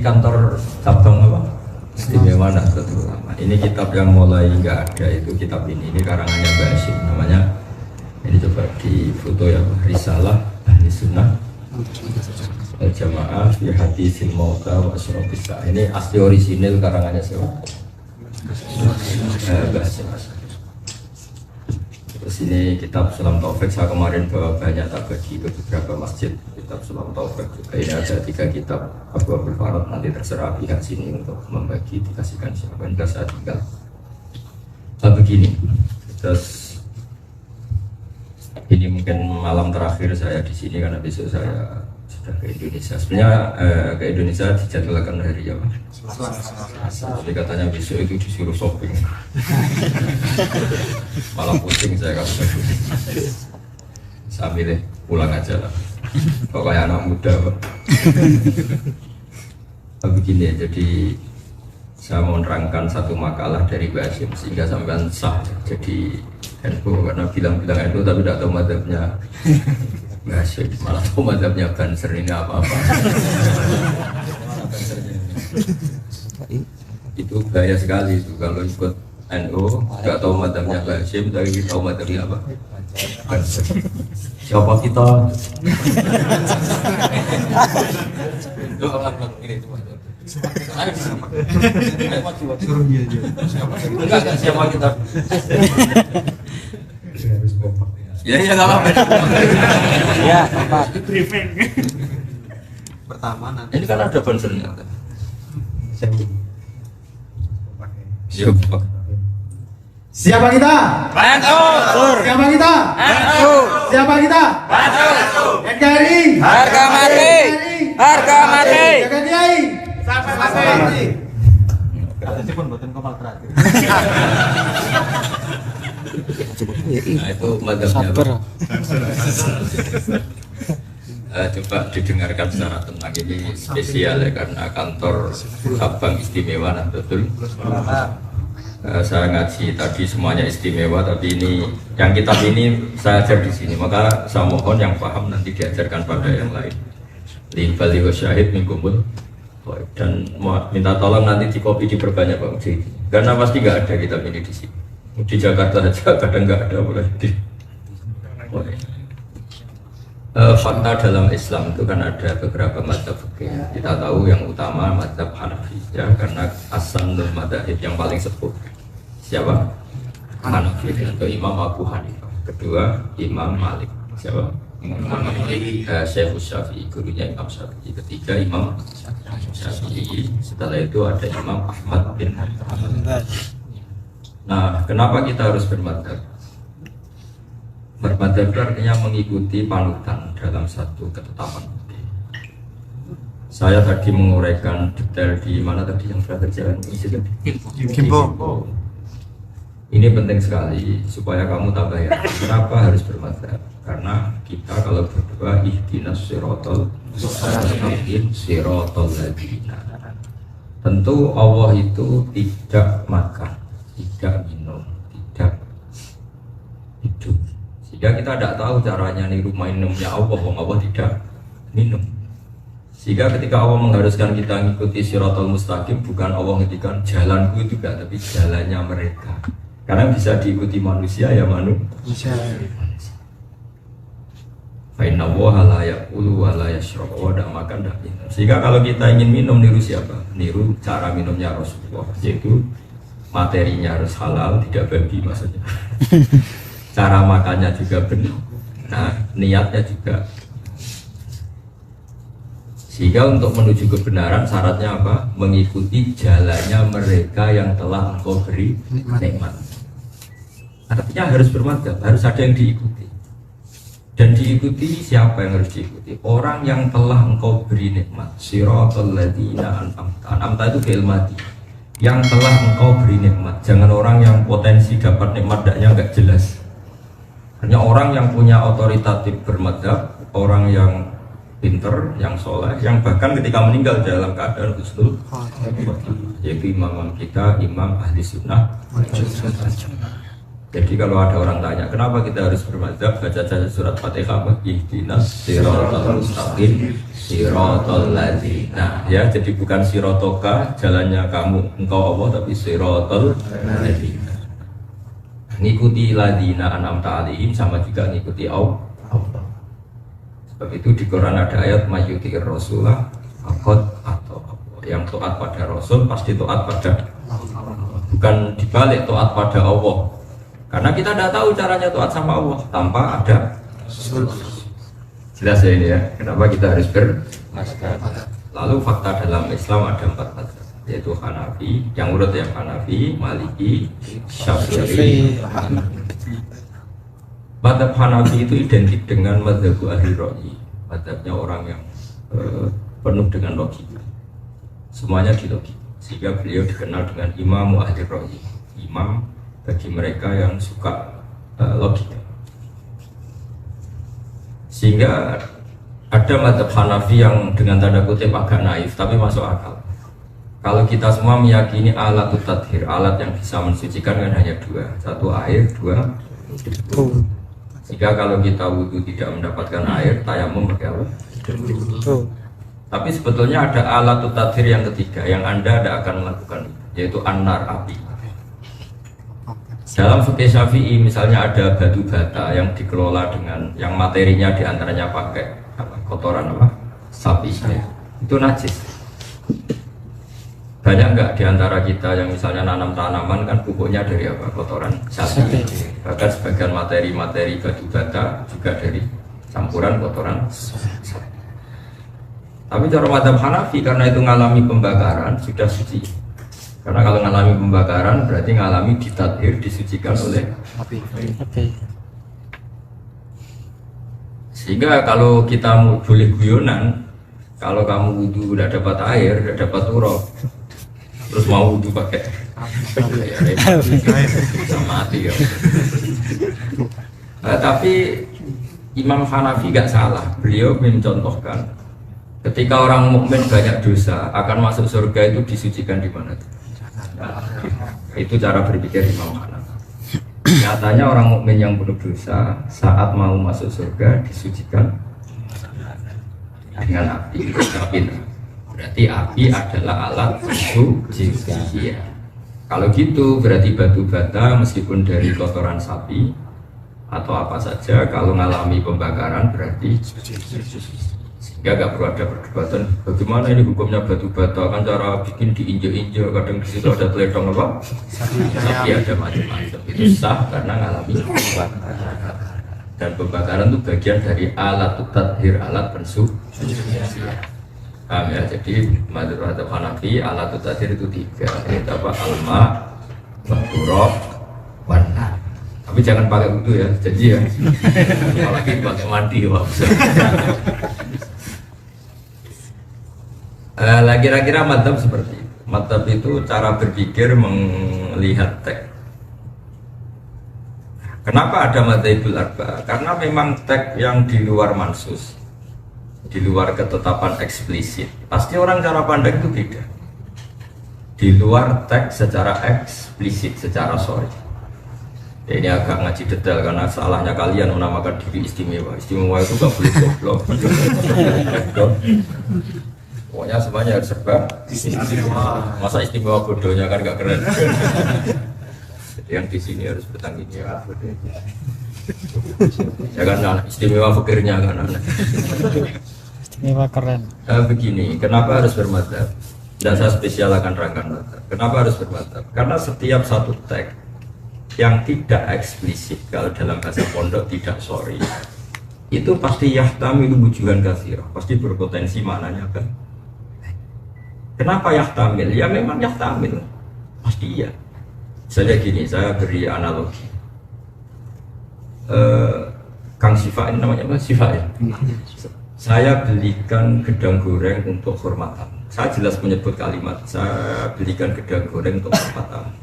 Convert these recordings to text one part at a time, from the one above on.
kantor cabang apa? Istimewa Nahdlatul Ulama. Ini kitab yang mulai nggak ada, itu kitab ini karangannya Mbak Asyik namanya. Ini coba di foto ya, Risalah Ahli Sunnah Jamaah fi Hadisil Mauta wa Asyrafis Sa'ah. Ini asli orisinil karangannya siapa? Mbak Asyik. Terus ini kitab Sulam Taufik, saya kemarin bawa banyak tak bagi ke beberapa masjid. Kitab Sulam Taufik juga ini ada 3 kitab Abu Abdul Farad, nanti terserah pihak sini untuk membagi, dikasihkan siapa yang saya tinggal. Begini, terus ini mungkin malam terakhir saya di sini karena besok saya sudah ke Indonesia. Sebenarnya ke Indonesia dijadwalkan hari apa? Jadi katanya besok itu disuruh shopping. Malah pusing saya kalau saya milih pulang aja lah. Kok kayak anak muda Pak. Begini ya, jadi saya mau menerangkan satu makalah dari Mbak Asyik sehingga sampai sah jadi NU, karena bilang-bilang NU tapi tidak tahu madhabnya Mbak Asyik, malah tahu madhabnya Banser ini apa-apa. Itu bahaya sekali itu kalau ikut NU nggak tahu madhabnya Mbak Asyik tapi tahu madhabnya apa? Banser. Siapa kita? Itu orang ini itu. Siapa kita? Ya nggak apa-apa. Ya apa? Briefing. Pertama nanti. Ini kan ada bansernya. Siapa kita? NU. Siapa kita? NU. Siapa kita? NKRI. Harga mati. Harga mati. Jaga Kiai. Sampai mati. Ada pun buatan kapal terakhir. Nah itu madhabnya apa? Coba didengarkan secara tenang, ini spesial ya karena kantor cabang istimewa Nahdlatul Ulama. Saya ngaji tadi semuanya istimewa, tapi ini yang kitab ini saya ajar di sini, maka saya mohon yang paham nanti diajarkan pada yang lain. Libali wa syahid minkumul, dan minta tolong nanti di copy diperbanyak Pak Mujahid, karena pasti nggak ada kitab ini di sini. Di Jakarta aja kadang nggak ada, boleh di. Fakta dalam Islam itu kan ada beberapa mazhab fikih. Kita tahu yang utama mazhab Hanafi ya, karena as-sanul madzhab yang paling sepuh siapa? Hanafi atau Imam Abu Hanifah. Kedua Imam Malik. Siapa? Imam Malik. Syekh Syafi'i, gurunya Imam Syafi'i. Ketiga Imam Syafi'i. Setelah itu ada Imam Ahmad bin Hanbal. Nah, kenapa kita harus bermadzhab? Bermadzhab itu artinya mengikuti panutan dalam satu ketetapan. Saya tadi menguraikan detail di mana tadi yang sudah berjalan isi tadi. Kimpo. Ini penting sekali supaya kamu tambah ya. Kenapa harus bermadzhab? Karena kita kalau berdoa ihdinas sirotol mustaqim sirotol ladzina. Tentu Allah itu tidak makan, tidak minum, tidak hidup. Sehingga kita tidak tahu caranya niru minumnya Allah, Allah tidak minum. Sehingga ketika Allah mengharuskan kita mengikuti siratal mustaqim, bukan Allah menghentikan jalanku itu enggak, tapi jalannya mereka. Karena bisa diikuti manusia ya manusia. Fa inna Allaha la yaqulu wa la yashrabu wa la makan dak minum. Sehingga kalau kita ingin minum niru siapa? Niru cara minumnya Rasulullah, yaitu materinya harus halal, tidak babi maksudnya. Cara makannya juga benar, nah niatnya juga. Sehingga untuk menuju kebenaran syaratnya apa? Mengikuti jalannya mereka yang telah engkau beri nikmat. Artinya harus bermadzhab, harus ada yang diikuti. Dan diikuti siapa yang harus diikuti? Orang yang telah engkau beri nikmat. Siratal ladzina an'amta. An'amta itu fi'il madhi. Yang telah engkau beri nikmat. Jangan orang yang potensi dapat nikmatnya enggak jelas. Hanya orang yang punya otoritatif bermadzhab, orang yang pinter, yang soleh, yang bahkan ketika meninggal dalam keadaan husnul khotimah, yaitu imam kita, imam ahli sunnah. Jadi kalau ada orang tanya, kenapa kita harus bermadzhab, baca saja surat Fatihah, ihdinas siratal mustaqim, siratal ladzina. Ya, jadi bukan sirotoka, jalannya kamu, engkau Allah, tapi siratal ladzina. Ngikuti ladzina an'amta alaihim sama juga ngikuti Allah. Sebab itu di Quran ada ayat mayyuti'ir rasulah faqad atau yang taat pada Rasul pasti taat pada Allah. Bukan dibalik taat pada Allah. Karena kita tidak tahu caranya taat sama Allah tanpa ada jelas ya ini ya. Kenapa kita harus lalu fakta dalam Islam ada 4 mazhab, yaitu Hanafi, yang urut yang Hanafi, Maliki, Syafi'i. Mazhab Hanafi itu identik dengan mazhab ahli ra'yi, mazhabnya orang yang penuh dengan logika. Semuanya di logika. Sehingga beliau dikenal dengan Imam ahli ra'yi, imam bagi mereka yang suka logika. Sehingga ada mazhab Hanafi yang dengan tanda kutip agak naif tapi masuk akal. Kalau kita semua meyakini alat tathhir, alat yang bisa mensucikan kan hanya 2, satu air, 2 debu. Jika kalau kita wudhu tidak mendapatkan air, tayamum pakai apa? Tapi sebetulnya ada alat tathhir yang ketiga yang Anda tidak akan melakukan, yaitu an-nar, api. Dalam fikih Syafi'i misalnya ada batu bata yang dikelola dengan yang materinya diantaranya pakai kotoran sapi, itu najis. Banyak nggak diantara kita yang misalnya nanam tanaman kan pupuknya dari apa? Kotoran sapi. Bahkan sebagian materi-materi batu bata juga dari campuran kotoran sapi. Tapi cara mazhab Hanafi karena itu ngalami pembakaran sudah suci. Karena kalau ngalami pembakaran berarti ngalami ditathhir, disucikan oleh api. Sehingga kalau kita boleh guyonan, kalau kamu wudhu udah dapat air, udah dapat turab, terus mau wudhu pakai bisa mati ya. Tapi Imam Hanafi gak salah, beliau mencontohkan ketika orang mukmin banyak dosa akan masuk surga itu disucikan di mana? Itu cara berpikir Imam Hanafi. Nyatanya orang mukmin yang penuh dosa saat mau masuk surga disucikan dengan api. Berarti api adalah alat suci. Ya. Kalau gitu berarti batu bata meskipun dari kotoran sapi atau apa saja kalau mengalami pembakaran berarti sehingga gak perlu ada perdebatan bagaimana ini hukumnya batu bata, kan cara bikin diinjek-injek, kadang di situ ada teledong apa tapi ada macam-macam, itu sah karena ngalami pembakaran. Dan pembakaran itu bagian dari alat tathhir, alat pensuci. Paham ya? Jadi mazhab Hanafi alat tathhir itu 3, yaitu apa? Alma, turab, warna. Tapi jangan pakai wudu ya, janji ya. Apalagi pakai mandi Pak. Kira-kira mazhab seperti itu. Mazhab itu cara berpikir melihat teks. Kenapa ada madzhabul arba? Karena memang teks yang di luar mansus, di luar ketetapan eksplisit, pasti orang cara pandang itu beda. Di luar teks secara eksplisit, secara sorry. Ini agak ngaji detail karena salahnya kalian menamakan diri istimewa. Istimewa itu gak boleh goblok. Pokoknya semuanya harus serba istimewa. Masa istimewa bodohnya kan gak keren. Jadi yang di sini harus bertanggung jawab. Ya kan anak istimewa fakirnya kan anak. Istimewa keren. Begini, kenapa harus bermadzhab? Dan saya spesial akan rangkan mazhab. Kenapa harus bermadzhab? Karena setiap satu teks yang tidak eksplisit, kalau dalam bahasa pondok tidak sorry, itu pasti yahtamilu wujuhan katsirah, pasti berpotensi maknanya kan. Kenapa yahtamil? Ya memang yahtamil, pasti iya. Misalnya gini, saya beri analogi. Kang Sifa ini namanya apa? Sifa ya? Saya belikan gedang goreng untuk hormatan. Saya jelas menyebut kalimat, saya belikan gedang goreng untuk hormatan.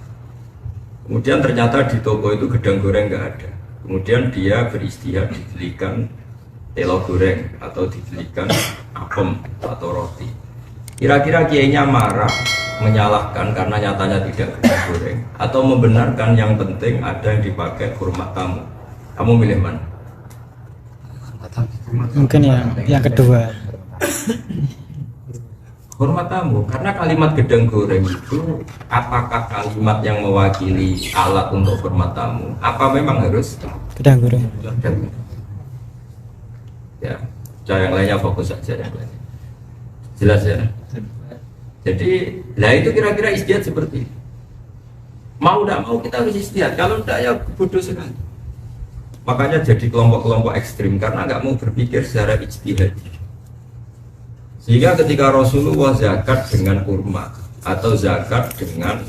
Kemudian ternyata di toko itu gedang goreng nggak ada. Kemudian dia beristihad dibelikan telo goreng atau dibelikan apem atau roti. Kira-kira kiainya marah menyalahkan karena nyatanya tidak gedang goreng, atau membenarkan yang penting ada yang dipakai hormat tamu? Kamu milih mana? Mungkin yang kedua. Hormat tamu, karena kalimat gedang goreng itu apakah kalimat yang mewakili alat untuk hormat tamu? Apa memang harus Gedang goreng. gedang? Ya, yang lainnya fokus saja yang lainnya. Jelas ya? Jadi, lah itu kira-kira ijtihad seperti itu. Mau tidak mau kita harus ijtihad, kalau tidak ya bodoh sekali. Makanya jadi kelompok-kelompok ekstrim karena nggak mau berpikir secara ijtihad. Sehingga ketika Rasulullah zakat dengan kurma atau zakat dengan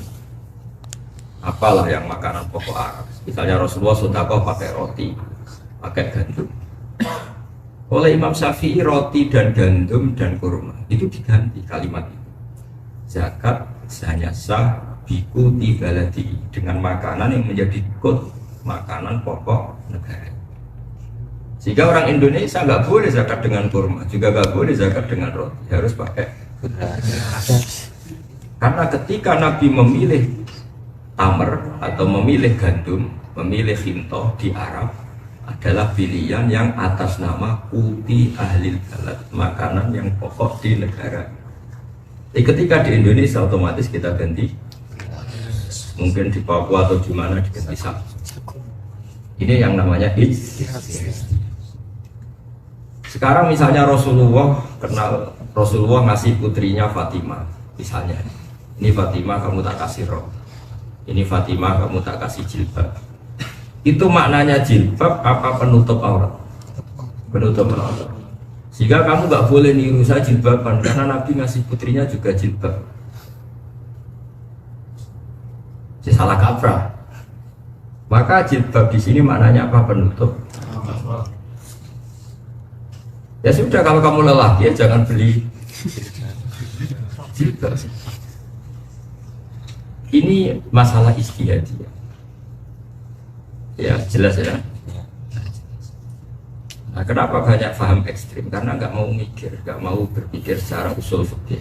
apalah yang makanan pokok Arab, misalnya Rasulullah sedekah pakai roti, pakai gandum. Oleh Imam Syafi'i roti dan gandum dan kurma itu diganti kalimat itu. Zakat hanya sah biku tibaladi dengan makanan yang menjadi kod makanan pokok negara. Sehingga orang Indonesia nggak boleh zakat dengan kurma, juga nggak boleh zakat dengan roti, harus pakai beras. Karena ketika Nabi memilih tamar atau memilih gandum, memilih hintoh di Arab adalah pilihan yang atas nama uti ahlil balad, makanan yang pokok di negara. Jadi ketika di Indonesia otomatis kita ganti, mungkin di Papua atau di mana diganti sagu. Ini yang namanya ijtihad. Sekarang misalnya Rasulullah kenal, Rasulullah ngasih putrinya Fatimah, misalnya ini Fatimah kamu tak kasih roh, ini Fatimah kamu tak kasih jilbab. Itu maknanya jilbab apa penutup aurat? Penutup aurat. Sehingga kamu nggak boleh niru saya jilbaban karena Nabi ngasih putrinya juga jilbab. Jadi salah kaprah. Maka jilbab di sini maknanya apa? Penutup. Ya sudah, kalau kamu lelaki ya jangan beli jilbab. Ini masalah ijtihadiyah. Ya jelas ya. Nah, kenapa banyak paham ekstrim? Karena nggak mau mikir, nggak mau berpikir secara usul fikih.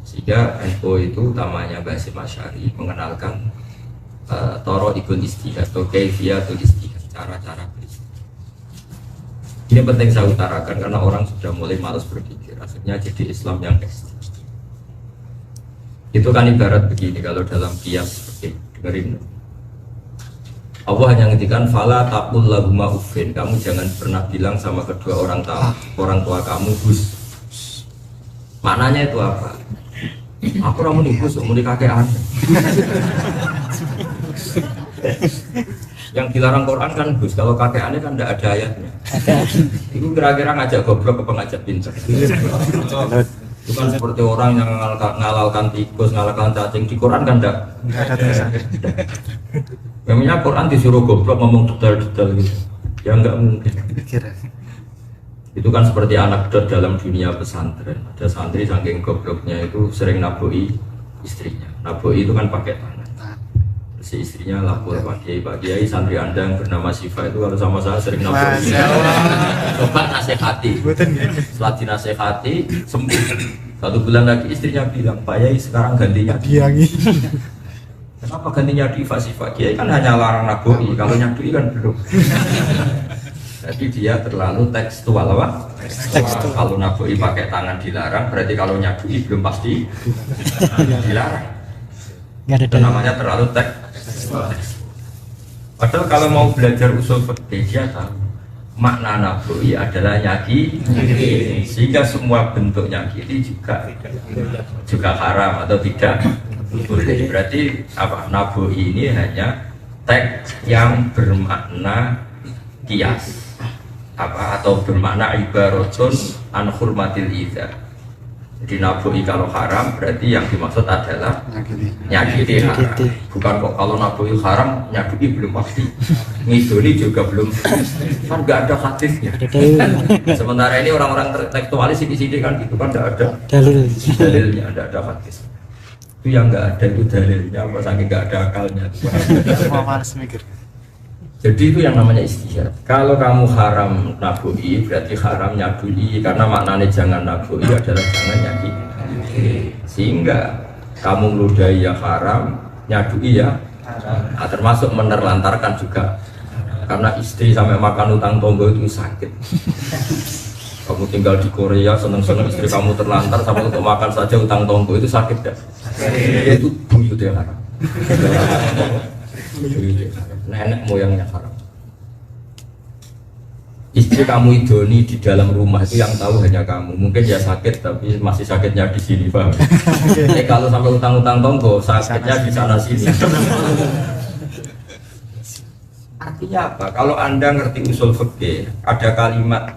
Sehingga NU itu utamanya Basim Asy'ari mengenalkan toro ikul ijtihad atau kaifiyatul ijtihad, cara-cara beristihad. Ini penting saya utarakan karena orang sudah mulai malas berpikir, akhirnya jadi Islam yang ekstrim. Itu kan ibarat begini, kalau dalam qiyas seperti dengerin. Allah hanya ngendikan fala taqul lahuma uffin, kamu jangan pernah bilang sama kedua orang tua kamu gus. Maknanya itu apa? Aku ramu nih gus, mau dikakean. Yang dilarang Quran kan gus, kalau kakeannya kan tidak ada ayatnya. Itu kira-kira ngajak goblok ke ngajak pintar. Itu kan seperti orang yang ngalalkan tikus, ngalalkan cacing. Di Quran kan tidak ada tulisannya. Memangnya Quran disuruh goblok ngomong detail-detail gitu. Ya enggak mungkin. Itu kan seperti anekdot dalam dunia pesantren. Ada santri saking gobloknya itu sering naboi istrinya. Naboi itu kan pakai tangan. Si istrinya lapor Pak Kiai, santri Anda yang bernama Siva itu kalau sama saya sering naboi. Coba nasihati. Setelah dinasihati sembuh. 1 bulan lagi istrinya bilang, Pak Kiai sekarang gantinya Diangi. Kenapa gantinya Diva Siva? Kiai kan hanya larang naboi, kalau nyadui kan belum. Jadi dia terlalu tekstual apa? Tekstual. Kalau naboi pakai tangan dilarang, berarti kalau nyadui belum pasti dilarang. Itu namanya terlalu tekstual. Padahal kalau mau belajar usul fikih dia tahu makna naboi adalah nyaki, sehingga semua bentuk nyakiti juga haram atau tidak boleh. Berarti apa? Naboi ini hanya teks yang bermakna kias atau bermakna ibaratun an hurmatil idza. Jadi naboi kalau haram berarti yang dimaksud adalah nyakiti haram. Bukan kok kalau naboi haram nyakiti belum pasti, ngidoni juga belum, kan nggak ada hadisnya. Sementara ini orang-orang tekstualis sini kan gitu kan, nggak ada dalilnya, nggak ada hadis. Itu yang nggak ada itu dalilnya, apa saking nggak ada akalnya. Jadi itu yang namanya ijtihad. Kalau kamu haram naboi berarti haram nyadui, karena maknanya jangan naboi adalah jangan nyakiti. Sehingga kamu ngeludahi ya haram, nyadui ya. Nah, termasuk menerlantarkan juga. Karena istri sampai makan utang tonggo itu sakit. Kamu tinggal di Korea, seneng-seneng istri kamu terlantar sampai untuk makan saja utang tonggo itu sakit gak? Itu buyut yang haram. Nenek moyangnya haram. Istri kamu idoni di dalam rumah itu yang tahu hanya kamu. Mungkin ya sakit tapi masih sakitnya di sini, paham? Kalau sampai utang-utang tonggo, sakitnya di sana sini. Artinya apa? Kalau Anda ngerti usul fikih, ada kalimat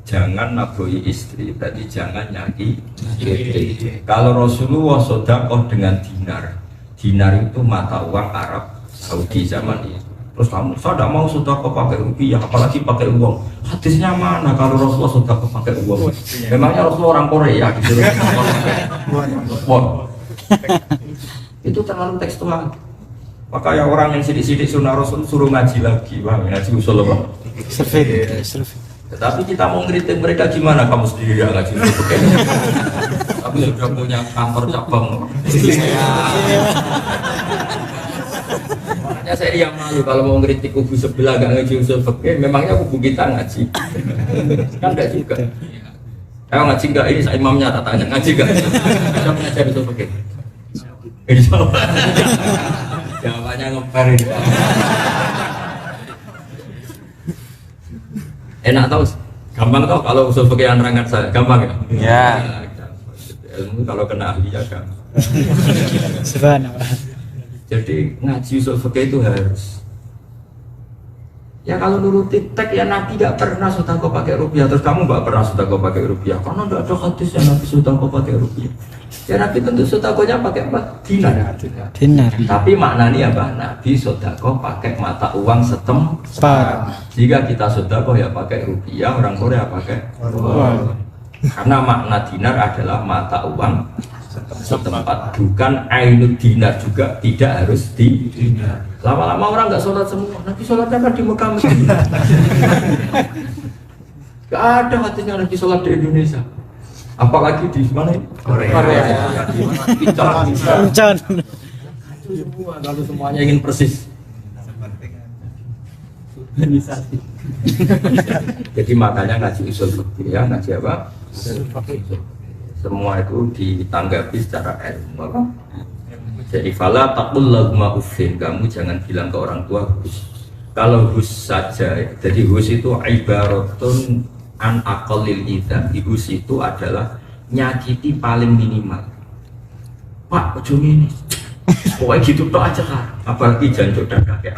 jangan naboi istri, berarti jangan nyaki istri. Kalau Rasulullah sedekah dengan dinar, dinar itu mata uang Arab Saudi zaman itu. Terus kamu, saya tidak mau sedekah pakai rupiah, apalagi pakai uang. Hadisnya mana kalau Rasulullah sedekah pakai uang? Memangnya Rasulullah orang Korea gitu? Itu terlalu tekstual. Maka ya orang yang sidik-sidik sunnah Rasul suruh ngaji lagi, wah ngaji usul apa? Survei. Tetapi kita mau ngeritik mereka gimana? Kamu sendiri yang ngaji usul tapi sudah punya kantor cabang. Makanya saya yang malu kalau mau ngeritik kubu sebelah gak ngaji usul fikih, memangnya kubu kita ngaji? Kan enggak juga. Kalau ngaji enggak ini saya imamnya tak tanya ngaji enggak? Kita belajar usul fikih. Insyaallah. Jawabannya ngeper ini. Enak tau, gampang tau kalau usul fikih yang nerangkan saya, gampang ya? Ya. Ilmu kalau kena ahli ya kan. Subhanallah. Jadi ngaji usul fikih itu harus. Ya kalau nuruti tek ya Nabi gak pernah sedekah pakai rupiah, terus kamu gak pernah sedekah pakai rupiah karena gak ada hadis yang Nabi sedekah pakai rupiah. Ya Nabi tentu sedekahnya pakai apa? Dinar. Tapi maknanya apa? Nabi sedekah pakai mata uang setempat. Jika kita sedekah ya pakai rupiah, orang Korea pakai uang. Karena makna dinar adalah mata uang setempat, bukan ainul dinar, juga tidak harus di dinar. Lama-lama orang nggak sholat semua. Nabi sholatnya kan di Mekah. Gak ada hadisnya Nabi sholat di Indonesia. Apalagi di mana ini? Korea. Puncon. Semua, kalau semuanya ingin persis. Jadi makanya ngaji usul fikih ya, ngaji apa? Semua itu ditanggapi secara ilmu. Jadi fala taqul lahuma uffin, kamu jangan bilang ke orang tua hus. Kalau hus saja, jadi hus itu ibaratun an aqallil idza. Hus itu adalah nyakiti paling minimal. Pak, ojo ini. Pokoknya gitu tok aja kan. Apalagi jancuk dan kakek.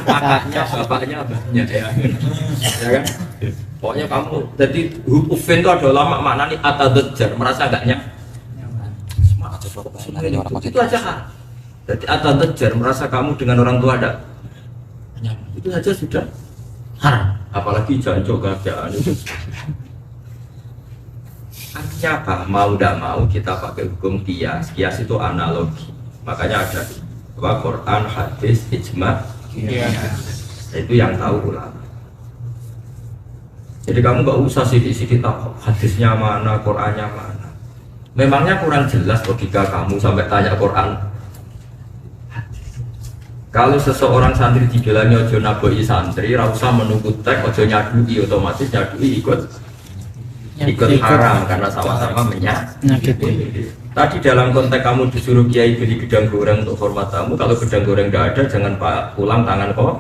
Kakaknya, bapaknya, abahnya ya. Ya kan? Pokoknya kamu, jadi uffin itu adalah maknanya atadajjar, merasa enggak nyaman. Itu aja kan. Jadi atadajjar, merasa kamu dengan orang tua ada nyaman. Itu saja sudah haram. Apalagi jancuk keadaan itu. Artinya apa? Mau tidak mau kita pakai hukum kias. Kias itu analogi. Makanya ada Quran, hadis, ijma. Itu yang tahu ulama. Jadi kamu nggak usah sidik-sidik tahu hadisnya mana, Qurannya mana. Memangnya kurang jelas logika kamu sampai tanya Quran. Kalau seseorang santri dibilangnya ojo naboi santri, rasa menunggu tek, ojo nyadui, otomatis nyadui ikut haram karena sama-sama menyakiti. Tadi dalam konteks kamu disuruh kiai beli gedang goreng untuk hormat tamu, kalau gedang goreng nggak ada jangan pulang tangan kok.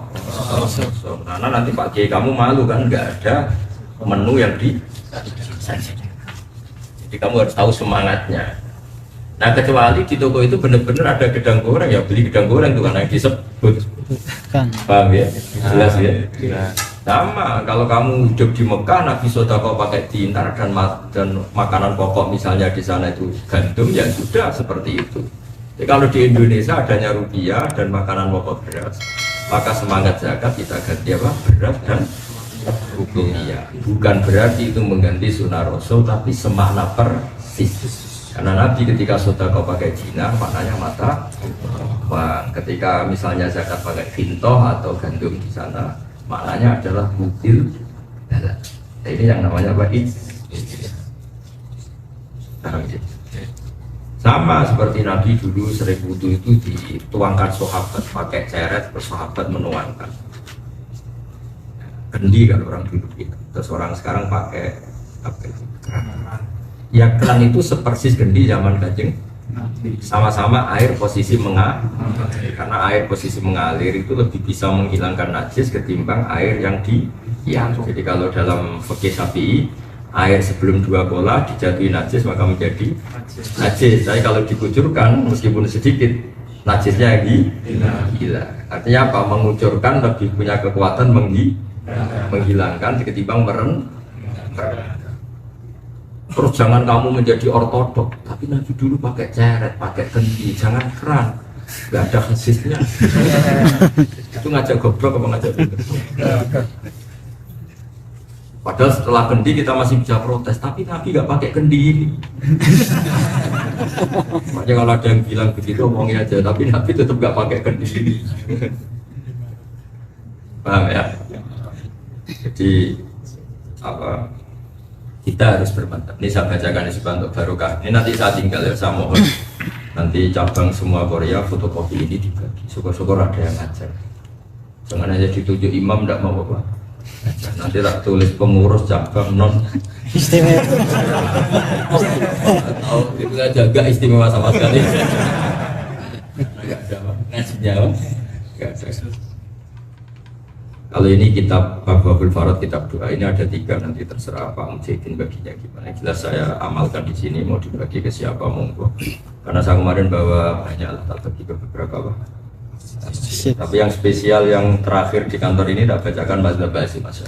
Karena nanti Pak Kiai kamu malu kan nggak ada menu yang disajikan. Jadi kamu harus tahu semangatnya. Nah kecuali di toko itu benar-benar ada gedang goreng, ya beli gedang goreng itu karena yang disebut. Paham ya? Jelas ya? Sama kalau kamu hidup di Mekah, Nabi sedekah pakai dinar dan makanan pokok misalnya di sana itu gandum, ya sudah seperti itu. Jadi kalau di Indonesia adanya rupiah dan makanan pokok beras, maka semangat zakat kita ganti apa? Beras dan rupiah. Bukan berarti itu mengganti sunnah Rasul, tapi semakna persis. Karena Nabi ketika sedekah pakai dinar, maknanya mata uang. Ketika misalnya zakat pakai fintoh atau gandum di sana, maknanya adalah mutil. Nah, ini yang namanya apa? Sama seperti Nabi dulu sering wudu itu dituangkan sahabat pakai ceret, terus sahabat menuangkan. Kendi kan orang dulu gitu. Terus orang sekarang pakai apa itu? Ya keran itu sepersis kendi zaman Kanjeng. Sama-sama air posisi mengalir. Karena air posisi mengalir itu lebih bisa menghilangkan najis ketimbang air yang diam. Jadi kalau dalam fikih Syafi'i, air sebelum 2 bola dijatuhi najis maka menjadi najis. Tapi kalau dikucurkan meskipun sedikit najisnya hilang. Artinya apa? Mengucurkan lebih punya kekuatan menghilangkan ketimbang meren. Terus jangan kamu menjadi ortodok, tapi Nabi dulu pakai ceret, pakai kendi, jangan keran, nggak ada khasisnya. Itu ngajak goblok apa ngajak bener? Padahal setelah kendi kita masih bisa protes, tapi Nabi nggak pakai kendi ini. Makanya kalau ada yang bilang begitu omongin aja, tapi Nabi tetap nggak pakai kendi ini. Paham ya? Jadi apa? Kita harus bermantap. Ini saya bacakan isi untuk barokah. Ini nanti saya tinggal ya, saya mohon. Nanti cabang semua Korea fotokopi ini dibagi. Syukur-syukur ada yang ngajar. Jangan hanya ditunjuk imam tidak mau apa. Nanti tak tulis pengurus cabang non Istimewa. atau itu aja gak istimewa sama sekali. Gak ada ngajinya, gak ada. Kalau ini kitab Babul Farad, kitab doa ini ada 3, nanti terserah Pak Mujahidin baginya gimana. Jelas saya amalkan di sini, mau dibagi ke siapa monggo. Karena saya kemarin bawa banyak lah, tak bagi ke beberapa. Tapi yang spesial yang terakhir di kantor ini tak bacakan mazhab Asy'ari Mas.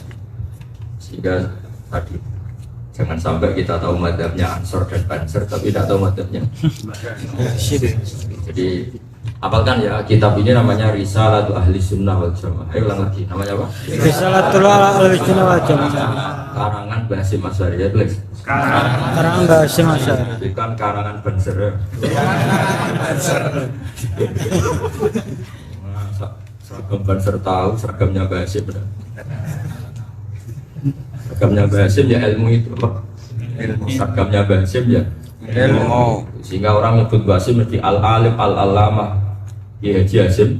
Sehingga tadi jangan sampai kita tahu mazhabnya Ansor dan Banser tapi tidak tahu mazhabnya. Jadi apalkan ya, kitab ini namanya Risalatul Ahli Sunnah wal Jamaah. Ayo ulang lagi, namanya apa? Risalatul Ahli Sunnah wal Jamaah. Karangan Basim Asy'ari ya tulis. Karangan Basim Asy'ari. Bukan karangan Banser. Seragam Banser tahu, seragamnya Basim. Seragamnya Basim ya ilmu itu apa? Ilmu. Seragamnya Basim ya ilmu. Sehingga orang nyebut Basim mesti al-alim al-alamah. Ya Haji Hasim.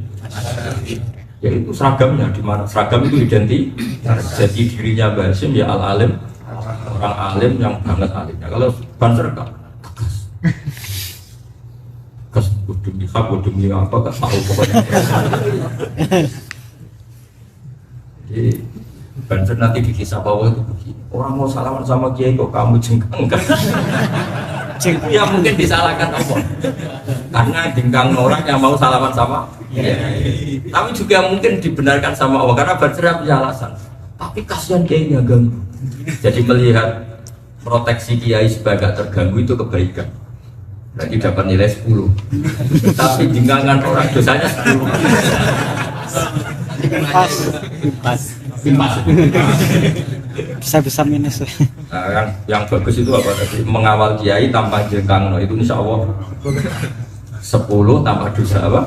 Ya itu seragamnya, di mana seragam itu identik. Jadi dirinya Basim ya al-alim, orang alim yang banget alimnya. Kalau Banser kan tegas. Kas udung dihab, udung ini apa gak tahu pokoknya. Jadi Banser nanti di kisah bawah itu begini, orang mau salaman sama Kiai kok kamu jengkang kan? Ya mungkin disalahkan apa? Karena jengkang orang yang mau salaman sama Kiai. Tapi juga mungkin dibenarkan sama Allah karena Banser punya alasan. Tapi kasihan Kiai nya ganggu. Jadi melihat proteksi Kiai sebagai terganggu itu kebaikan. Berarti dapat nilai 10. Tapi jengkangan orang dosanya 10. Impas. Bisa minus. Nah, yang bagus itu apa tadi? Mengawal Kiai tanpa jengkang, itu insya Allah 10 tanpa dosa apa?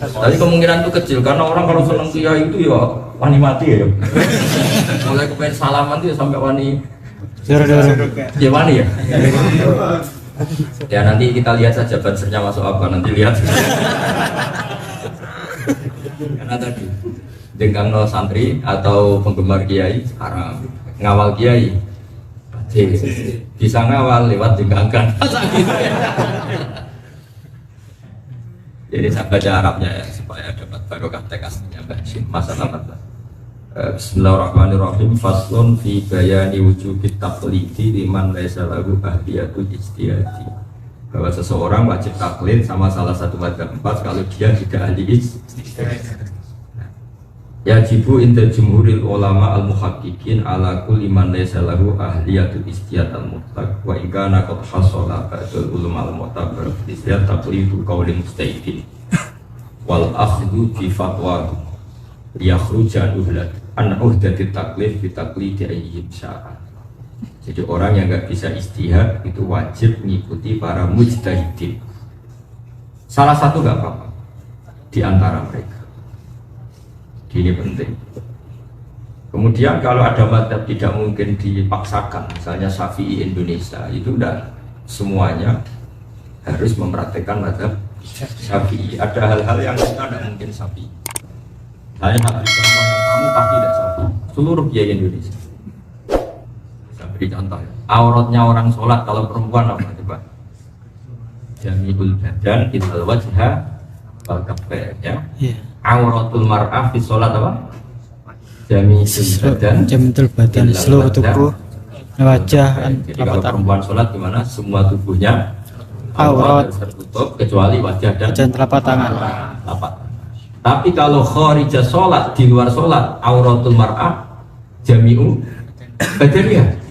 Tapi kemungkinan itu kecil karena orang kalau senang Kiai itu ya wani mati ya. Mulai kepengen salaman itu ya sampai wani. Ya wani ya. Ya nanti kita lihat saja Bansernya masuk apa, nanti lihat. Karena tadi jengkang nol santri atau penggemar Kiai haram, ngawal Kiai bisa ngawal lewat jengkangkan. Jadi saya baca Arabnya ya supaya dapat barokah tekasnya masalah. Bismillahirrahmanirrahim. Faslun fi bayani wujubit taqlidi liman laisa lahu ahliyatul ijtihadi. Bahwa seseorang wajib taklid sama salah satu mazhab 4 kalau dia tidak ahli ijtihad. Yajibu inda jumhuril ulama al-muhaqqiqin ala kulli man laisa lahu ahliyatul ijtihad al-mutlaq wa in kana qad hasala ba'dul ulama al-mu'tabar ijtihad taqlidu qaulin mustahidin wal akhdhu bi fatwa yakhruja an uhdatit taklif bi taqlidi ayyim sya'a. Jadi orang yang nggak bisa ijtihad itu wajib mengikuti para mujtahidin. Salah satu nggak apa-apa di antara mereka. Ini penting. Kemudian kalau ada mazhab tidak mungkin dipaksakan, misalnya Syafi'i Indonesia itu udah semuanya harus mempraktekkan mazhab Syafi'i. Ada hal-hal yang kita tidak mungkin Syafi'i. Saya nak beri contoh yang kamu pasti tidak Syafi'i. Seluruh kiai Indonesia. Saya beri contoh ya. Auratnya orang sholat kalau perempuan apa coba? Jami'ul badan ilal wajha wal kaffain ya. Iya. Auratul mar'ah fi sholat apa? Jami'ul badan. Jami'ul badan seluruh tubuh, wajah, jadi kalau perempuan sholat gimana? Semua tubuhnya aurat tertutup kecuali wajah dan telapak tangan. telapak. Tapi kalau kharijah sholat di luar sholat auratul mar'ah jami'u badannya.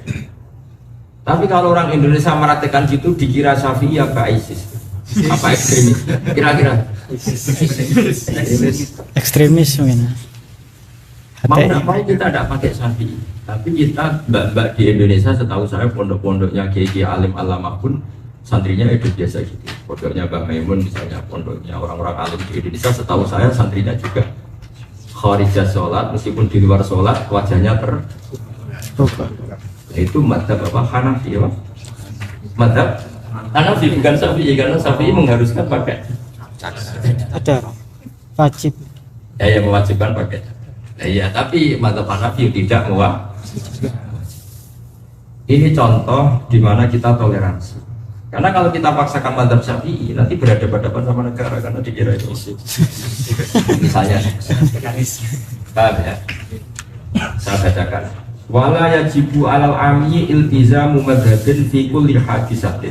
Tapi kalau orang Indonesia meratekan gitu dikira Syafi'i apa ISIS? Apa ekstremis? Kira-kira Ekstremis mungkin. mau ngapain kita tidak pakai Syafi'i? Tapi kita mbak-mbak di Indonesia setahu saya pondok-pondoknya kiai alim alama pun santrinya itu biasa gitu. Pondoknya Mbak Maimun misalnya, pondoknya orang-orang alim di Indonesia setahu saya santrinya juga kharijah sholat meskipun di luar sholat wajahnya terbuka. Itu madhab apa? Hanafi apa? Madhab Hanafi bukan Syafi'i karena Syafi'i mengharuskan pakai Ada wajib. ya yang mewajibkan pakai ya, tapi madhab Hanafi tidak mewajibkan. Ini contoh di mana kita toleransi. Karena kalau kita paksakan madhab Syafi'i nanti berhadapan-hadapan sama negara karena dikira itu isu. Misalnya, paham ya? Saya bacakan. Wala yajibu alal amyi iltizamu madhabin fi kulli hadisatin.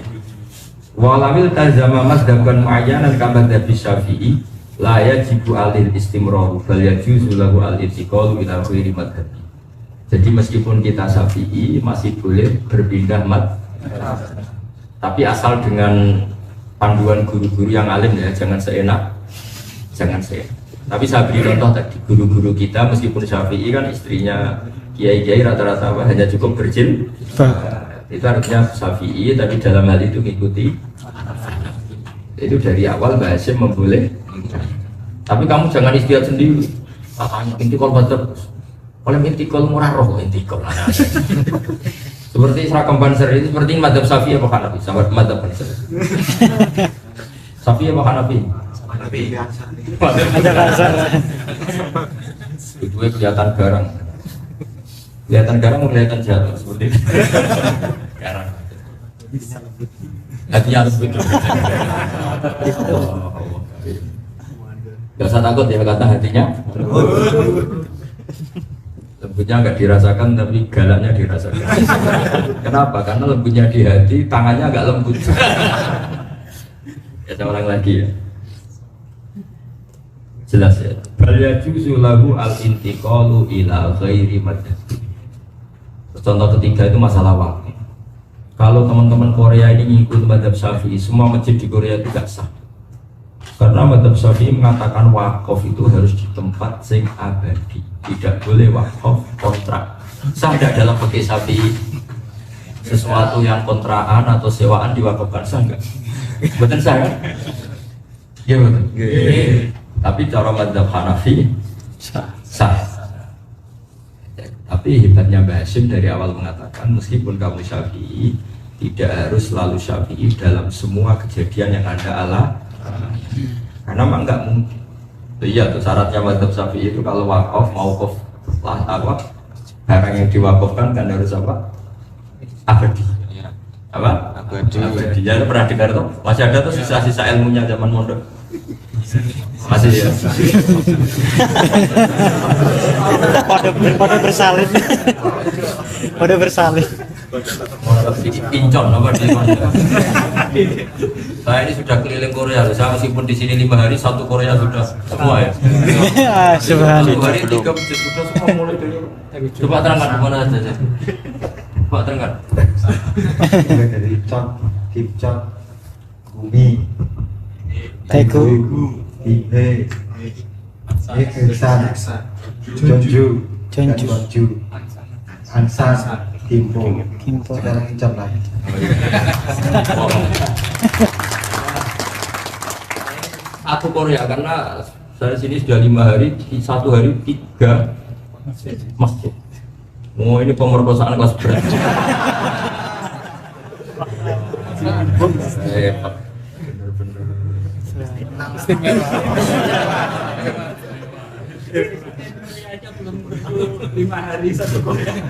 Walawil tazama madhaban muayyanan kama madhabi Syafi'i la yajibu alil istimraru bal yajuzu lahu al-intiqalu ila ghairi madhabi. Jadi meskipun kita Syafi'i masih boleh berpindah madhab. Tapi asal dengan panduan guru-guru yang alim ya, jangan seenak. Tapi saya beri contoh tadi, guru-guru kita meskipun Syafi'i kan istrinya kiai-kiai rata-rata hanya cukup berjil. Itu artinya Syafi'i, tapi dalam hal itu mengikuti. Itu dari awal Mbak Hasyim memboleh. Tapi kamu jangan istiadat sendiri. Katanya intikal bater. Oleh intikal murah roh intikal. Seperti seragam Banser ini seperti madhab Syafi'i apa Hanafi? Sama madhab Banser. Syafi'i apa Hanafi? Ada kasar. Itu kelihatan garang. Kelihatan jatuh seperti itu. Garang. Hatinya harus betul. Gak usah takut ya kata hatinya. Lembutnya nggak dirasakan tapi galaknya dirasakan. Kenapa? Karena lembutnya di hati, tangannya agak lembut. Ya saya ulang lagi ya. Jelas ya. Bal yajuzu lahu al-intiqalu ila ghairi madhab. Contoh ketiga itu masalah waktu. Kalau teman-teman Korea ini ngikut madhab Syafi'i, semua masjid di Korea itu tidak sah. Karena madhab Syafi'i mengatakan wakaf itu harus di tempat sing abadi, tidak boleh wakaf kontrak. Sah tidak dalam fikih Syafi'i sesuatu yang kontraan atau sewaan diwakafkan, sah enggak? Betul sah kan? Iya betul. Tapi cara madhab Hanafi sah. Tapi hebatnya Mbak Hasyim dari awal mengatakan meskipun kamu Syafi'i tidak harus selalu Syafi'i dalam semua kejadian yang Anda alami. Karena memang nggak mungkin. Iya tuh syaratnya madhab Syafi'i itu kalau wakaf mauquf lah apa barang yang diwakafkan kan harus apa abadi. Apa abadi. Ya pernah dengar tuh masih ada tuh sisa-sisa ilmunya zaman mondok masih ya. Pada bersalin. Pada bersalin. Pincon apa di saya ini sudah keliling Korea, saya meskipun di sini 5 hari, 1 Korea sudah semua ya. Subhanallah. 1 hari 3 masjid sudah semua mulai dari. Coba terangkan di mana saja. Coba terangkan. Mulai dari Cot, Kipcot, Bumi, Teku, Ibe, Iksan, Jonju, Jonju, Ansan, Kimpo. Kimpo. Sekarang Icap lagi. Aku Korea karena saya sini sudah 5 hari, 1 hari 3 masjid. Oh ini pemerkosaan kelas berat.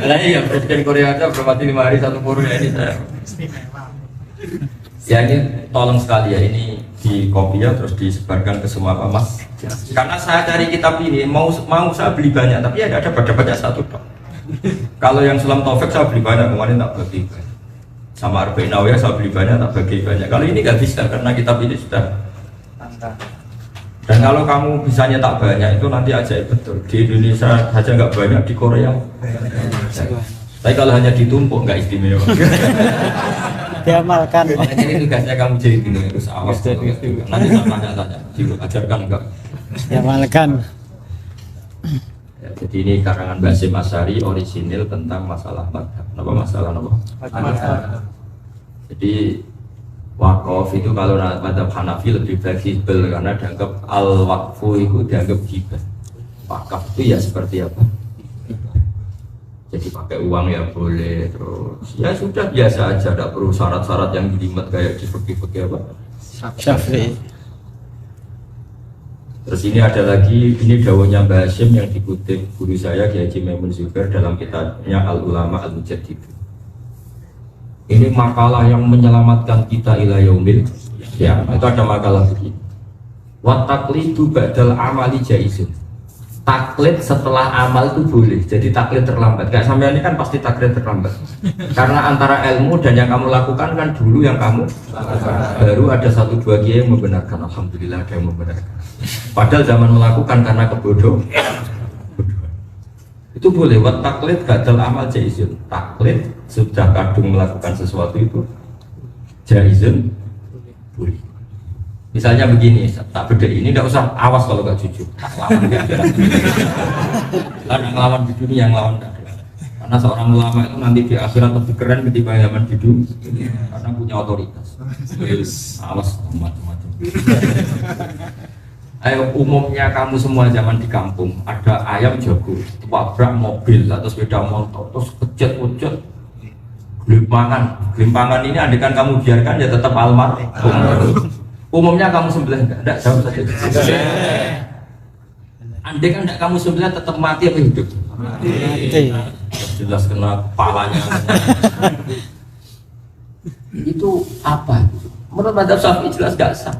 Nah iya, Presiden Korea aja berarti 5 hari 1 Korea ini saya. Ya ini tolong sekali ya, ini di copy ya terus disebarkan ke semua Pak Mas. Karena saya cari kitab ini mau saya beli banyak, tapi ya ada baca satu dong. Kalau yang Sulam Taufik saya beli banyak, kemarin tak bagi banyak. Sama Arba'in Nawawiyah saya beli banyak, tak bagi banyak. Kalau ini nggak bisa karena kitab ini sudah. Dan kalau kamu bisa nyetak banyak itu nanti ajaib betul. Di Indonesia saja nggak banyak, di Korea. Tapi kalau hanya ditumpuk nggak istimewa. Diamalkan. Makanya ini tugasnya kamu jadi gini, terus awas. Nanti saya tanya-tanya, diajarkan enggak? Diamalkan. Ya, jadi ini karangan Basim Asy'ari orisinil tentang masalah madhab. Apa masalah apa? Madhab. Jadi wakaf itu kalau madhab Hanafi lebih fleksibel karena dianggap al-waqfu itu dianggap hibah. Wakaf itu ya seperti apa? Jadi pakai uang ya boleh, terus ya sudah biasa aja, tidak perlu syarat-syarat yang jelimet kayak di fikih-fikih apa? Syafi'i. Terus ini ada lagi, ini dawuhnya Mbah Hasyim yang dikutip guru saya Kiai Haji Maimun Zubair dalam kitabnya Al-Ulama Al-Mujaddid. Ini makalah yang menyelamatkan kita ila yaumil ya, itu ada makalah begini. Wa taqlidu ba'dal amali jaizun. Taklid setelah amal itu boleh, jadi taklid terlambat. Kayak sampai ini kan pasti taklid terlambat. Karena antara ilmu dan yang kamu lakukan kan dulu yang kamu baru ada 1-2 kiai yang membenarkan. Alhamdulillah ada yang membenarkan. Padahal zaman melakukan karena kebodohan. Itu boleh. Wat taklid gadal amal jaizun. Taklid sudah kadung melakukan sesuatu itu jaizun boleh. Misalnya begini, tak beda ini tidak usah awas kalau nggak jujur. Lawan nggak ada. Karena ngelawan di dunia yang lawan nggak ada. Karena seorang ulama itu nanti di akhirat lebih keren ketimbang zaman di dunia, karena punya otoritas. Awas macam-macam. Ayo umumnya kamu semua zaman di kampung ada ayam jago, tabrak mobil atau sepeda motor, terus kejet-kejet. Gelimpangan ini andekan kamu biarkan ya tetap almarhum. Umumnya kamu sembelih enggak jauh saja. Andai kan enggak kamu sembelih tetap mati apa hidup? Mati. Jelas kena kepalanya. Itu apa? Menurut madzhab Syafi'i jelas enggak sah.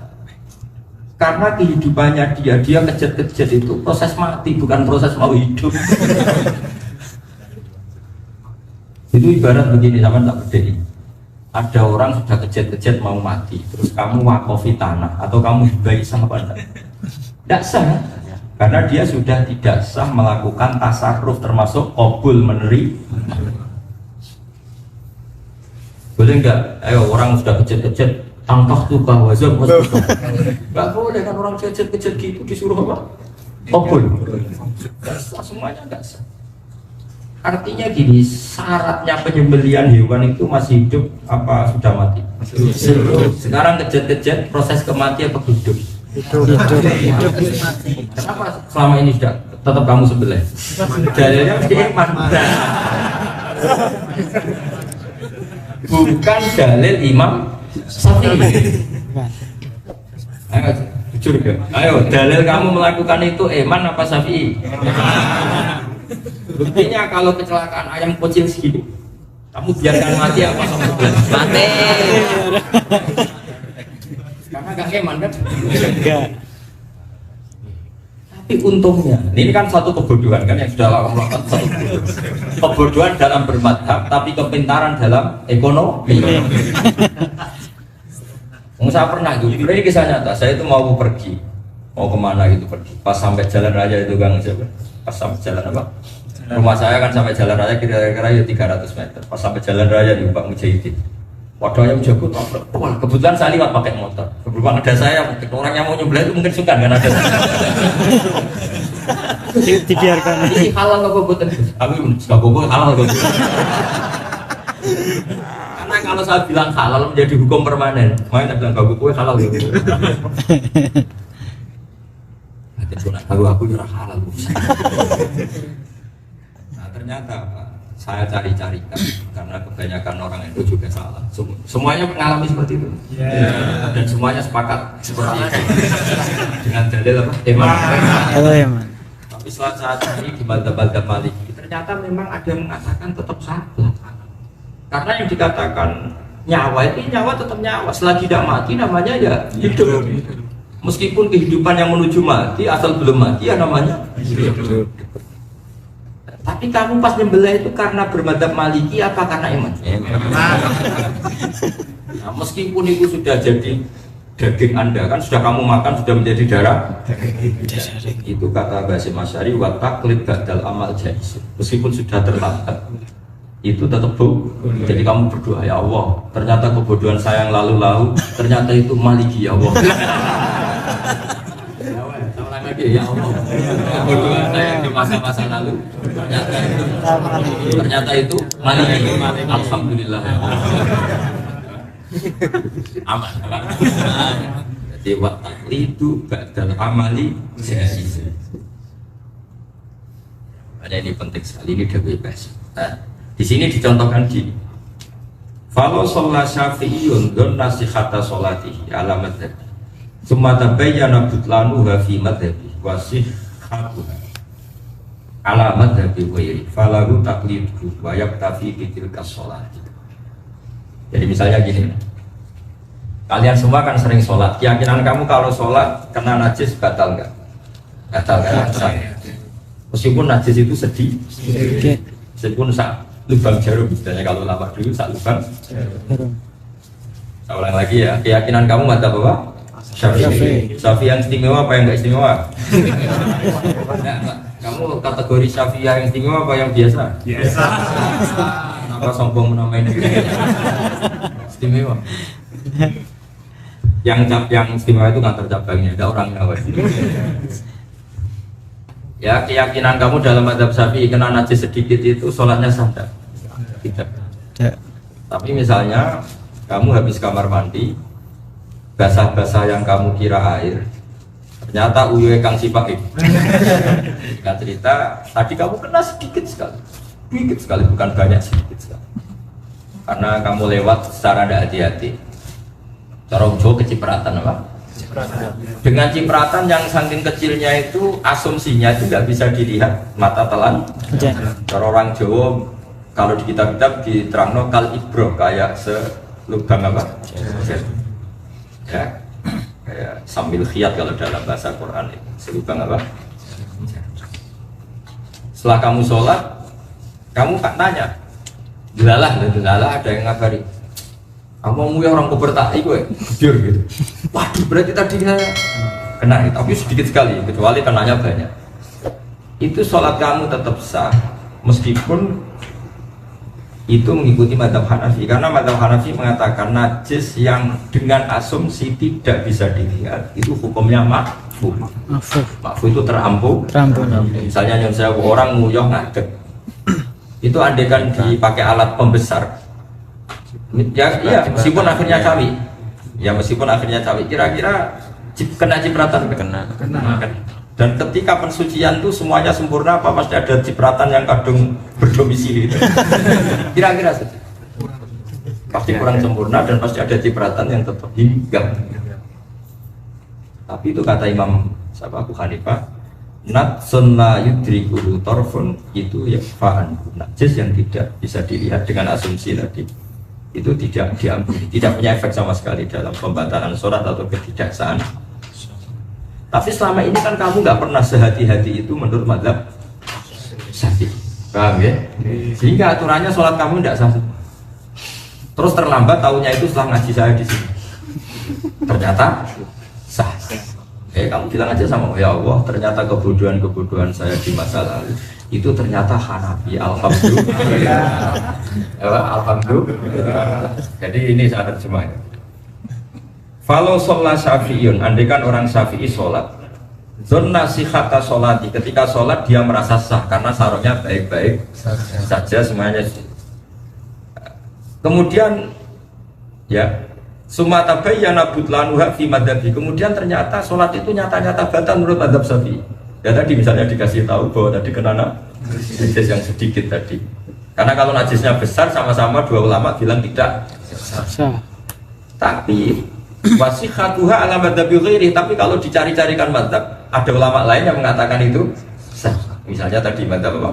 Karena kehidupannya dia kejet-kejet itu proses mati bukan proses mau hidup. Itu ibarat begini, sama tak beda. Ada orang sudah kejet-kejet mau mati, terus kamu wakofi tanah atau kamu hibai sah apa enggak? Tidak sah, karena dia sudah tidak sah melakukan tasarruf termasuk qabul meneri. Boleh enggak? Ayo orang sudah kejet-kejet tangkah tuh wazab enggak boleh kan orang kejet-kejet gitu disuruh apa? Qabul. Enggak sah, semuanya enggak sah. Artinya gini, syaratnya penyembelihan hewan itu masih hidup apa sudah mati? Hidup. Sekarang kejet-kejet proses kematian apa hidup? Hidup. Kenapa selama ini sudah tetap kamu sebelah? Dalilnya mesti iman. Bukan dalil Imam Syafi'i. Ayo jujur ya. Ayo dalil kamu melakukan itu iman apa Syafi'i? Buktinya kalau kecelakaan ayam kucing segini, kamu biarkan mati apa sama mati? Karena gak eman kan? Enggak. Tapi untungnya, ini kan satu kebodohan kan yang sudah melakukan satu kebodohan dalam bermadhab, tapi kepintaran dalam ekonomi. Saya pernah itu, ini kisah nyata. Saya itu mau pergi, mau kemana gitu pergi. Pas sampai jalan raya itu Kang siapa? Pas sampai jalan apa? Rumah saya kan sampai jalan raya kira-kira ya 300 meter. Pas sampai jalan raya di Pak Mujahidin, wadahnya jago tabrak. Wah, kebetulan saya lewat pakai motor. Kebetulan ada saya, orang yang mau nyebelah itu mungkin suka kan ada. Dibiarkan. Ini halal nggak bobotan? Aku nggak bobot halal nggak. Karena kalau saya bilang halal menjadi hukum permanen, makanya saya bilang nggak bobotan halal gitu. Kalau aku nyerah halal. Ternyata Pak, saya cari-carikan karena kebanyakan orang itu juga salah. Semuanya mengalami seperti itu. Dan semuanya sepakat seperti itu. Dengan dalil apa? Iman. Halo ya man. Tapi setelah saya cari di mazhab-mazhab Maliki, ternyata memang ada yang mengatakan tetap salah. Karena yang dikatakan nyawa itu nyawa tetap nyawa. Selagi tidak mati namanya ya hidup. Meskipun kehidupan yang menuju mati, asal belum mati ya namanya hidup. Tapi kamu pas nyembelih itu karena bermadzhab Maliki apa karena iman? Nah, meskipun itu sudah jadi daging Anda, kan sudah kamu makan, sudah menjadi darah. Itu kata Basim Asy'ari, wa taqlid ba'dal amal jaiz. Meskipun sudah terlambat, itu tetap boleh. Jadi kamu berdoa, ya Allah, ternyata kebodohan saya yang lalu-lalu, ternyata itu Maliki ya Allah. Ya Allah, kebodohan saya di masa-masa lalu ternyata itu Maliki. Alhamdulillah. Aman. Jadi waktu itu ba'dal amali jaiz. Ada ini penting sekali, ini Dewi Bas. Di sini dicontohkan gini. Falau sholat syafi'iyun don nasihata sholatihi ala madhabi summa tabayyana butlanuha fi madhabi wasihatuha ala madhabi wairi falahu taqliduhu wa yaktafi bitilka sholati. Jadi misalnya gini, kalian semua kan sering sholat, keyakinan kamu kalau sholat kena najis batal nggak? Batal kan? Meskipun najis itu sedikit, meskipun lubang jarum, misalnya kalau lapak dulu lubang jarum. Saya ulang lagi ya, keyakinan kamu madzhab apa? Syafi'i. Syafi'i yang istimewa apa yang nggak istimewa? Nah, kamu kategori Syafi'i yang istimewa apa yang biasa? Biasa. Kenapa sombong menamain diri? Istimewa. Yang istimewa itu kantor cabangnya, ada orangnya. Ya, keyakinan kamu dalam madzhab Syafi'i kena najis sedikit itu sholatnya sah tidak? Tidak. Tapi misalnya kamu habis kamar mandi, basah-basah yang kamu kira air, ternyata uyuhe kang sipak itu. Nggak cerita, tadi kamu kena sedikit sekali, bukan banyak, sedikit sekali. Karena kamu lewat secara tidak hati-hati. Cara Jawa kecipratan apa? Dengan cipratan yang saking kecilnya itu asumsinya itu nggak bisa dilihat mata telan. Cara orang Jawa kalau di kitab-kitab diterangno kal ibro kayak selubang apa? Ya, kayak sambil khiyat kalau dalam bahasa Quran itu selubang apa? Setelah kamu sholat, kamu kan tanya, delalah ada yang ngabari. Kamu orang kupertai gue, jujur gitu. Waduh, berarti tadi kena, tapi sedikit sekali, kecuali kenanya banyak. Itu sholat kamu tetap sah, meskipun itu mengikuti madzhab Hanafi. Karena madzhab Hanafi mengatakan najis yang dengan asumsi tidak bisa dilihat, itu hukumnya makfuh. Makfuh itu terampun. Misalnya yang saya orang nguyuh ngadeg, itu andekan dipakai alat pembesar. Ya, iya, meskipun akhirnya cawi. Ya meskipun akhirnya cawi, kira-kira kena cipratan? Kena. Dan ketika pensucian itu semuanya sempurna apa pasti ada cipratan yang kadung berdomisili itu. Kira-kira saja. Pasti kurang sempurna dan pasti ada cipratan yang tetap hinggap. Tapi itu kata Imam Abu Hanifah, natsun la yudrikuhu torfun, itu ya fa'an, najis yang tidak bisa dilihat dengan asumsi tadi. Itu tidak diampuni, tidak punya efek sama sekali dalam pembatalan sholat atau ketidaksaan. Tapi selama ini kan kamu nggak pernah sehati-hati itu menurut madzhab Syafi'i, paham ya? Sehingga aturannya sholat kamu tidak sah. Terus terlambat tahunya itu setelah ngaji saya di sini, ternyata sah. Kamu bilang aja sama ya Allah, ternyata kebodohan saya di masa lalu itu ternyata Hanafi. Alhamdulillah. Alhamdulillah. Jadi ini saya terjemahkan. Falau sholat syafi'iyun, andaikan orang syafi'i sholat, zona sihata sholati, ketika sholat dia merasa sah karena sarungnya baik-baik saja semuanya. Kemudian ya sumata bayyana butlanuha fi madhabi, kemudian ternyata sholat itu nyata-nyata batal menurut madhab Syafi'i. Ya tadi misalnya dikasih tahu bahwa tadi kena najis yang sedikit tadi, Karena kalau najisnya besar sama-sama dua ulama bilang tidak Sah. tapi wasihatuha ala madhabi ghairi, tapi kalau dicari-carikan madhab ada ulama lain yang mengatakan itu sah. Misalnya tadi madhab apa?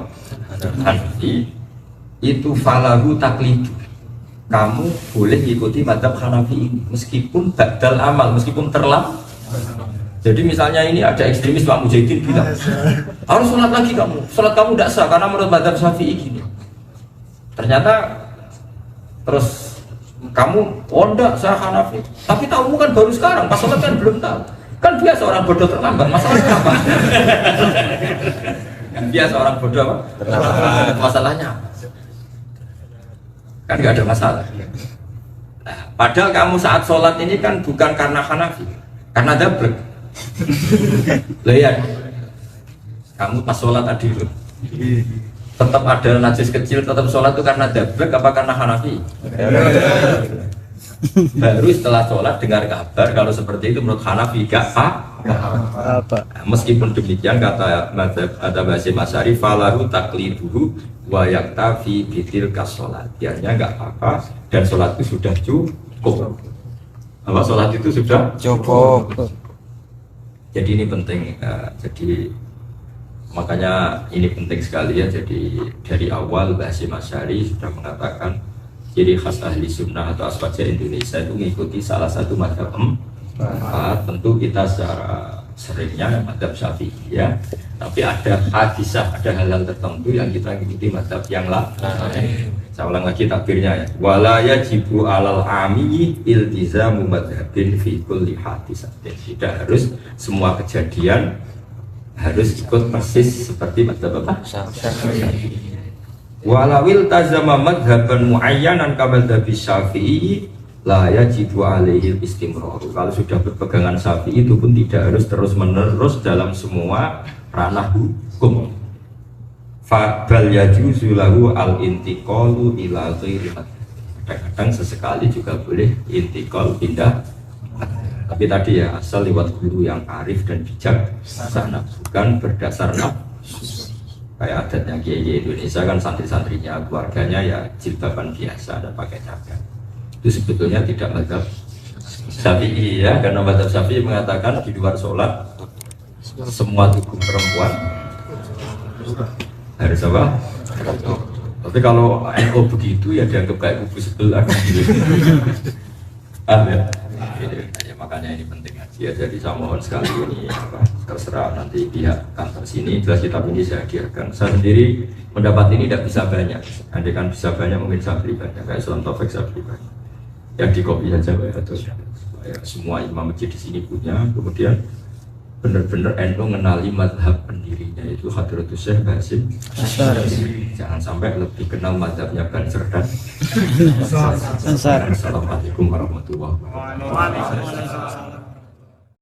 Hanafi itu falahu taklidu, kamu boleh ikuti madhab Hanafi ini meskipun badal amal, meskipun terlambat. Jadi misalnya ini ada ekstremis Pak Mujahidin bilang harus sholat lagi kamu, sholat kamu tidak sah karena menurut madhab Syafi'i gini. Ternyata terus kamu enggak saya Hanafi, tapi tahu kan baru sekarang, pas sholat kan belum tahu. Kan biasa orang bodoh terlambat, masalahnya apa? Kan biasa orang bodoh apa? Terlambat. Masalahnya apa? Kan nggak ada masalah. Nah, padahal kamu saat sholat ini kan bukan karena Hanafi, karena dablek. Lihat, kamu pas sholat tadi itu tetap ada najis kecil, tetap sholat itu karena dablek apa karena Hanafi? Baru setelah sholat dengar kabar kalau seperti itu menurut Hanafi gak apa. Meskipun demikian kata Basim Asy'ari falahu takliduhu wa yaktafi bitil kasolat, biarnya nggak apa-apa dan sholat itu sudah cukup. Apa sholat itu sudah Cukup. Jadi ini penting, jadi makanya ini penting sekali ya. Jadi dari awal Basim Asy'ari sudah mengatakan ciri khas ahli sunnah atau aswaja Indonesia itu mengikuti salah satu madhab empat. Tentu kita secara seringnya madhab Syafi'i ya, tapi ada hadisah, ada hal-hal tertentu yang kita mengikuti madhab yang lain. Saya ulang lagi takbirnya ya. Wala yajibu alal ami iltizamu madhabin fi kulli hadisatin. Tidak harus semua kejadian harus ikut persis seperti madhab apa? Syafi'i. Walawil tazama madhaban muayyanan kamadhabi Syafi'i la yajibu alaihi istimrar. Kalau sudah berpegangan Syafi'i itu pun tidak harus terus menerus dalam semua ranah hukum. Fabal yajuzu lahu al intiqalu ila ghairi. Kadang-kadang sesekali juga boleh intiqal pindah. Tapi tadi ya asal lewat guru yang arif dan bijak sana, bukan berdasar nafsu. Kayak adatnya Kiai Indonesia kan santri-santrinya, keluarganya ya jilbaban biasa, ada pakai cadar. Itu sebetulnya tidak madhab Syafi'i ya, karena madhab Syafi'i mengatakan di luar sholat semua tubuh perempuan harus apa? Tapi kalau NU begitu ya dianggap kayak kubu sebelah. Ya. Ya, makanya ini penting aja. Jadi saya mohon sekali ini terserah nanti pihak kantor sini, jelas kitab ini saya hadiahkan. Saya sendiri mendapat ini tidak bisa banyak. Andai kan bisa banyak mungkin saya beli banyak. Kayak Sunan Taufik saya beli banyak. Ya di kopi saja ya, terus supaya semua imam masjid di sini punya. Kemudian benar-benar NU mengenali madhab pendirinya itu Hadratus Syekh Basim Asy'ari. Jangan sampai lebih kenal madhabnya Banser dan Ansar. Assalamualaikum warahmatullahi wabarakatuh.